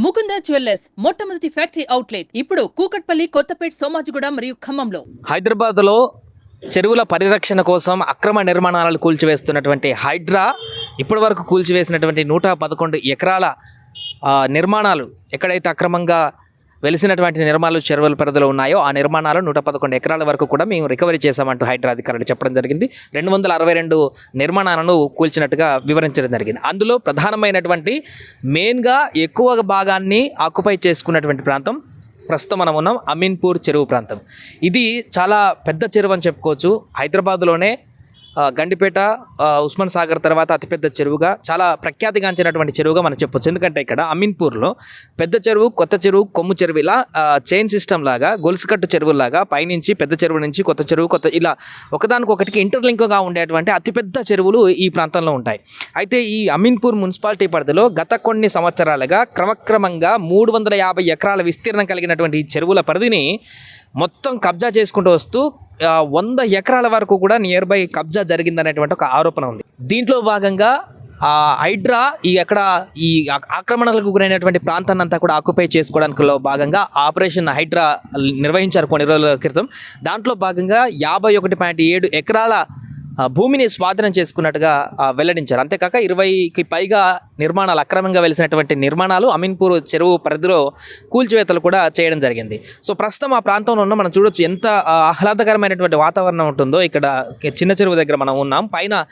Mukunda jewellers మొట్టమొదటి factory outlet ఇప్పుడు కూకట్పల్లి, కొత్తపేట్, సోమాజిగూడ మరియు ఖమ్మంలో. హైదరాబాద్లో చెరువుల పరిరక్షణ కోసం అక్రమ నిర్మాణాలను కూల్చివేస్తున్నటువంటి హైడ్రా ఇప్పటివరకు కూల్చివేసినటువంటి 111 ఎకరాల నిర్మాణాలు ఎక్కడైతే అక్రమంగా వెలిసినటువంటి నిర్మాణాలు చెరువుల పరిధిలో ఉన్నాయో ఆ నిర్మాణాలు 111 ఎకరాల వరకు కూడా మేము రికవరీ చేశామంటూ హైడ్రా అధికారులు చెప్పడం జరిగింది. 262 నిర్మాణాలను కూల్చినట్టుగా వివరించడం జరిగింది. అందులో ప్రధానమైనటువంటి మెయిన్గా ఎక్కువ భాగాన్ని ఆక్యుపై చేసుకున్నటువంటి ప్రాంతం ప్రస్తుతం మనం ఉన్నాం అమీన్పూర్ చెరువు ప్రాంతం. ఇది చాలా పెద్ద చెరువు అని చెప్పుకోవచ్చు. హైదరాబాద్లోనే గండిపేట, ఉస్మాన్ సాగర్ తర్వాత అతిపెద్ద చెరువుగా, చాలా ప్రఖ్యాతిగాంచినటువంటి చెరువుగా మనం చెప్పొచ్చు. ఎందుకంటే ఇక్కడ అమీన్పూర్లో పెద్ద చెరువు, కొత్త చెరువు, కొమ్ము చెరువు ఇలా చైన్ సిస్టమ్ లాగా, గొలుసుకట్టు చెరువులాగా పైనుంచి పెద్ద చెరువు నుంచి కొత్త చెరువు, ఇలా ఒకదానికొకటికి ఇంటర్లింక్గా ఉండేటువంటి అతిపెద్ద చెరువులు ఈ ప్రాంతంలో ఉంటాయి. అయితే ఈ అమీన్పూర్ మున్సిపాలిటీ పరిధిలో గత కొన్ని సంవత్సరాలుగా క్రమక్రమంగా 350 ఎకరాల విస్తీర్ణం కలిగినటువంటి ఈ చెరువుల పరిధిని మొత్తం కబ్జా చేసుకుంటూ వస్తూ 100 ఎకరాల వరకు కూడా నియర్ బై కబ్జా జరిగిందనేటువంటి ఒక ఆరోపణ ఉంది. దీంట్లో భాగంగా హైడ్రా ఈ ఆక్రమణలకు గురైనటువంటి ప్రాంతాన్ని అంతా కూడా ఆక్యుపై చేసుకోవడానికి భాగంగా ఆపరేషన్ హైడ్రా నిర్వహించారు కొన్ని రోజుల క్రితం. దాంట్లో భాగంగా 51.7 ఎకరాల భూమిని స్వాధీనం చేసుకున్నట్టుగా వెల్లడించారు. అంతేకాక 20కి పైగా నిర్మాణాలు, అక్రమంగా వెలిసినటువంటి నిర్మాణాలు అమీన్పూర్ చెరువు పరిధిలో కూల్చివేతలు కూడా చేయడం జరిగింది. సో ప్రస్తుతం ఆ ప్రాంతంలో ఉన్న మనం చూడొచ్చు ఎంత ఆహ్లాదకరమైనటువంటి వాతావరణం ఉంటుందో. ఇక్కడ చిన్న చెరువు దగ్గర మనం ఉన్నాం. పైన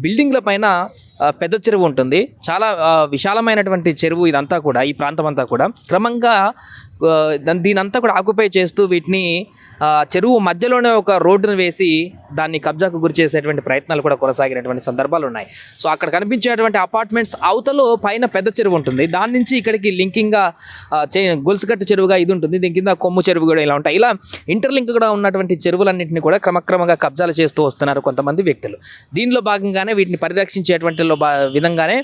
బిల్డింగ్ల పైన పెద్ద చెరువు ఉంటుంది. చాలా విశాలమైనటువంటి చెరువు ఇదంతా కూడా, ఈ ప్రాంతం అంతా కూడా. క్రమంగా దీనంతా కూడా ఆక్యుపై చేస్తూ వీటిని చెరువు మధ్యలోనే ఒక రోడ్డును వేసి దాన్ని కబ్జాకు గురి చేసేటువంటి ప్రయత్నాలు కూడా కొనసాగినటువంటి సందర్భాలు ఉన్నాయి. సో అక్కడ కనిపించేటువంటి అపార్ట్మెంట్స్ అవతలో పైన పెద్ద చెరువు ఉంటుంది. దాని నుంచి ఇక్కడికి లింకింగ్గా గొలుసుకట్టు చెరువుగా ఇది ఉంటుంది. దీని కింద కొమ్ము చెరువు కూడా ఇలా ఉంటాయి. ఇలా ఇంటర్లింక్ కూడా ఉన్నటువంటి చెరువులన్నింటినీ కూడా క్రమక్రమంగా కబ్జాలు చేస్తూ వస్తున్నారు కొంతమంది వ్యక్తులు. దీనిలో భాగంగానే వీటిని పరిరక్షించేటువంటి విధంగానే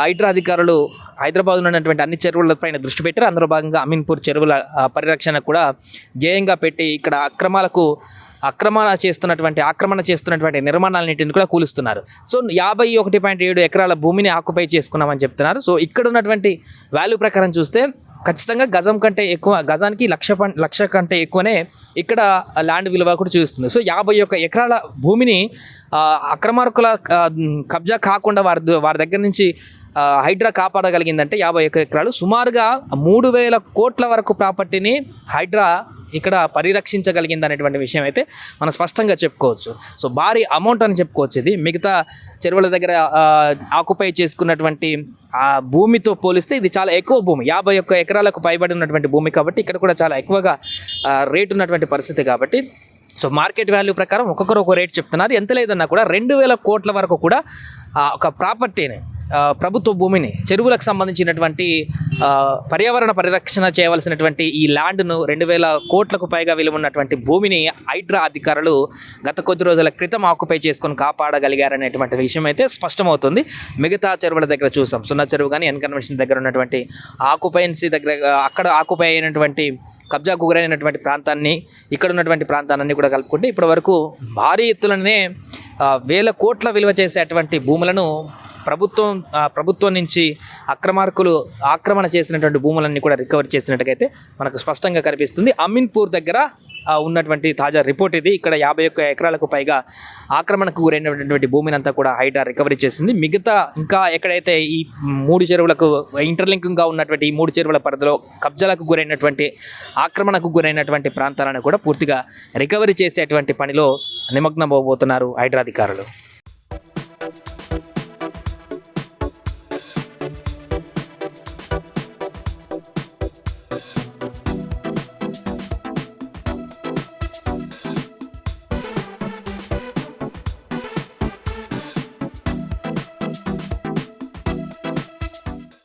హైడ్రా అధికారులు హైదరాబాద్లో ఉన్నటువంటి అన్ని చెరువులపైన దృష్టి పెట్టారు. అందులో భాగంగా అమీన్పూర్ చెరువుల పరిరక్షణ కూడా ధ్యేయంగా పెట్టి ఇక్కడ ఆక్రమణ చేస్తున్నటువంటి నిర్మాణాలన్నింటిని కూడా కూలుస్తున్నారు. సో 51.7 ఎకరాల భూమిని ఆక్యుపై చేసుకున్నామని చెప్తున్నారు. సో ఇక్కడ ఉన్నటువంటి వాల్యూ ప్రకారం చూస్తే ఖచ్చితంగా గజానికి లక్ష కంటే ఎక్కువనే ఇక్కడ ల్యాండ్ విలువ కూడా చూస్తుంది. సో 51 ఎకరాల భూమిని అక్రమార్కుల కబ్జా కాకుండా వారి దగ్గర నుంచి హైడ్రా కాపాడగలిగిందంటే 51 ఎకరాలు, సుమారుగా 3,000 కోట్ల వరకు ప్రాపర్టీని హైడ్రా ఇక్కడ పరిరక్షించగలిగింది అనేటువంటి విషయం అయితే మనం స్పష్టంగా చెప్పుకోవచ్చు. సో భారీ అమౌంట్ అని చెప్పుకోవచ్చు. ఇది మిగతా చెరువుల దగ్గర ఆక్యుపై చేసుకున్నటువంటి ఆ భూమితో పోలిస్తే ఇది చాలా ఎక్కువ భూమి, 51 ఎకరాలకు పైబడి ఉన్నటువంటి భూమి కాబట్టి ఇక్కడ కూడా చాలా ఎక్కువగా రేటు ఉన్నటువంటి పరిస్థితి కాబట్టి. సో మార్కెట్ వాల్యూ ప్రకారం ఒక్కొక్కరు ఒక రేట్ చెప్తున్నారు. ఎంత లేదన్నా కూడా 2,000 కోట్ల వరకు కూడా ఒక ప్రాపర్టీని, ప్రభుత్వ భూమిని, చెరువులకు సంబంధించినటువంటి పర్యావరణ పరిరక్షణ చేయవలసినటువంటి ఈ ల్యాండ్ను 2,000 కోట్లకు పైగా విలువ ఉన్నటువంటి భూమిని హైడ్రా అధికారులు గత కొద్ది రోజుల క్రితం ఆక్యుపై చేసుకొని కాపాడగలిగారనేటువంటి విషయం అయితే స్పష్టమవుతుంది. మిగతా చెరువుల దగ్గర చూసాం, సున్నా చెరువు కానీ ఎన్కన్వెన్షన్ దగ్గర ఉన్నటువంటి ఆక్యుపైన్సీ దగ్గర అక్కడ ఆక్యుపై అయినటువంటి కబ్జాకు గురైనటువంటి ప్రాంతాన్ని, ఇక్కడ ఉన్నటువంటి ప్రాంతాన్ని కూడా కలుపుకుంటే ఇప్పటి వరకు భారీ ఎత్తులనే 1,000 కోట్ల విలువ చేసేటువంటి భూములను ప్రభుత్వం నుంచి ఆక్రమణ చేసినటువంటి భూములన్నీ కూడా రికవర్ చేసినట్టుగైతే మనకు స్పష్టంగా కనిపిస్తుంది. అమీన్పూర్ దగ్గర ఉన్నటువంటి తాజా రిపోర్ట్ ఇది. ఇక్కడ 51 ఎకరాలకు పైగా ఆక్రమణకు గురైనటువంటి భూమిని అంతా కూడా హైడ్రా రికవరీ చేసింది. మిగతా ఇంకా ఎక్కడైతే ఈ 3 చెరువులకు ఇంటర్లింకింగ్గా ఉన్నటువంటి ఈ 3 చెరువుల పరిధిలో కబ్జాలకు గురైనటువంటి, ఆక్రమణకు గురైనటువంటి ప్రాంతాలను కూడా పూర్తిగా రికవరీ చేసేటువంటి పనిలో నిమగ్నమవబోతున్నారు హైడ్రా అధికారులు.